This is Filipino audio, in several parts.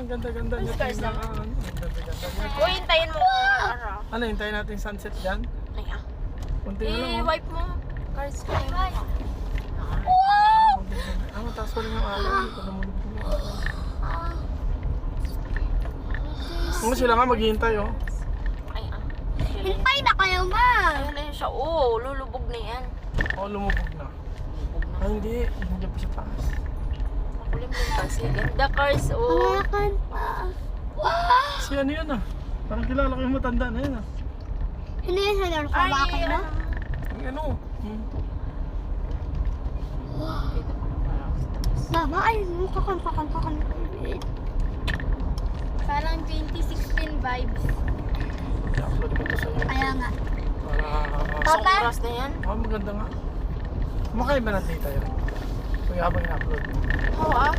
ang ganda-ganda niya. Cars Tingnan, naman. ang ganda-ganda niya. Uy, hintayin mo yung araw. Ano, hintayin natin yung sunset dyan? Ay, ah. Kunti na lang. I-wipe mo. Cars ka. Ano, taas pa rin yung araw. Hindi ko namulog yung araw. Ano sila nga maghihintay, oh. Ay, ah. Hintay na kayo, ma. Ayun na yun siya. Oo, lulubog na yan. Oh, lumubog na. Lulubog na. Ay, hindi. Hindi pa sa taas. Makulim yung kasi. Ganda cars, oh. Hawakan pa. Wow! Si ano yun, ah? Parang kilala ko yung matanda na yun, ah. Hindi yan sa laro. Hawakan mo. Ang ano? Mama, ay, mukha kanta. Parang 2016 vibes. I-upload ko to sa iyo. Kaya nga. Para... Isang oras na yan. Oh, maganda nga. Kumakain ba natin tayo? Kaya habang in-upload mo. Oo, ah.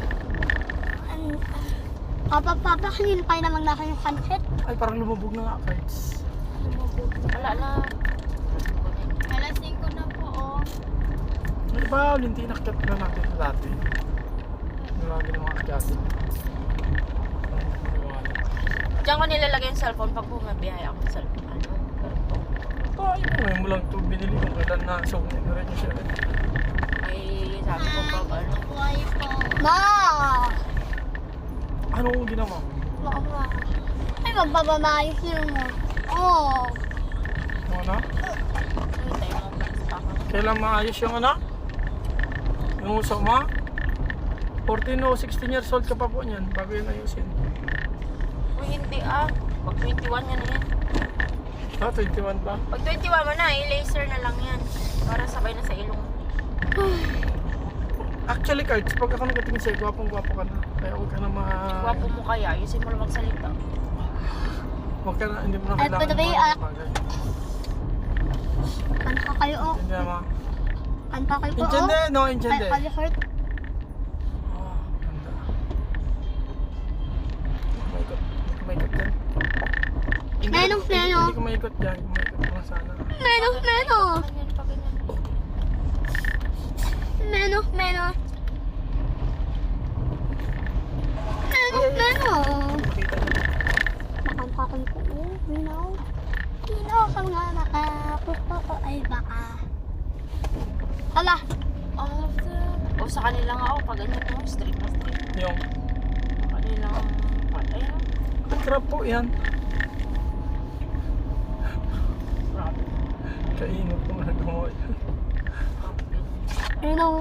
Papa, hinintay naman natin yung sunset. Ay, parang lumubog na nga, guys. Lumubog. Wala na. Alas 5 na po, oh. Ano ba, linti inakyat na natin dati. Marami ng mga akyati. Diyan ko nilalagay yung cellphone pag bumabiyahe ako sa cellphone. Ano? Ay, ngayon mo lang ito binili yung kailan na sungin na rin yung siya. Ay, sabi ko pag ano. Buhay po. Ma! Ano kung ginawa mo? Ma. Ay, magbabamayos yun mo. Oo. Ano? Hintay mo pa ako. Kailan maayos yung ano? Yung uso mo? 14 o 16 years old ka pa po niyan bago yun ayusin. Uy, hindi ah. Pag 21 yan na yan. Ah, 21 pa? Pag 21 mo na, i-laser na lang yan. Para sabay na sa ilong. Actually, Cards, pag ako nagkatingin sa'yo, gwapong-gwapo ka na. Kaya huwag ka na Gwapo mo kaya, ayusin mo lang magsalita. Huwag ka na, hindi mo na Ay, kailangan. by the way, Kanta kayo, oh. Hindi naman. Kanta kayo, oh. Inchende, no, inchende. Ay, heart. Oh, ganda. Kumaikot. Hindi kumaikot dyan. Menong, menong. Hindi kumaikot dyan. Kumaikot mo sana. Menos. Ganyan, pa ganyan. Menos. Makita niyo. Makanta kayo po, oh. Minaw ka nga nakapusto ko ay baka. Hala. O sa kanila nga ako, pag ganyan mo, straight na straight. Yung, Kanila patay na. ang crab po yan. Grabe. Kainot ko na gumawa yan. Minaw.